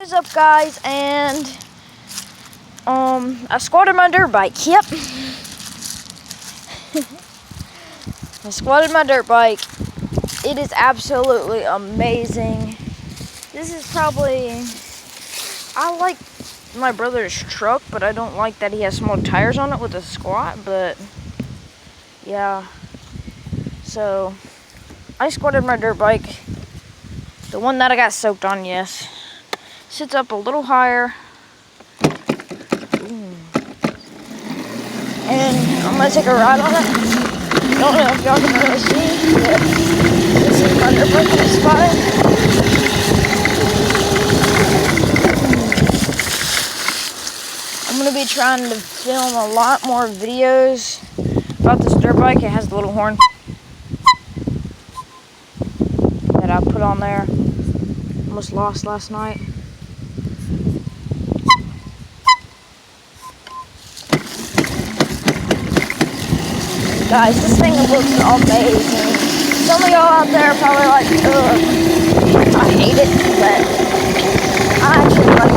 What is up, guys? And I squatted my dirt bike. Yep. I squatted my dirt bike. It is absolutely amazing. This is probably, I like my brother's truck, but I don't like that he has small tires on it with a squat, but yeah. So I squatted my dirt bike. The one that I got soaked on, yes. Sits up a little higher. And I'm gonna take a ride on it. Don't know if y'all can really see, but this is my dirt bike in the spot. I'm gonna be trying to film a lot more videos about this dirt bike. It has the little horn that I put on there. Almost lost last night. Guys, this thing looks amazing. Some of y'all out there are probably like, ugh, I hate it, but I actually like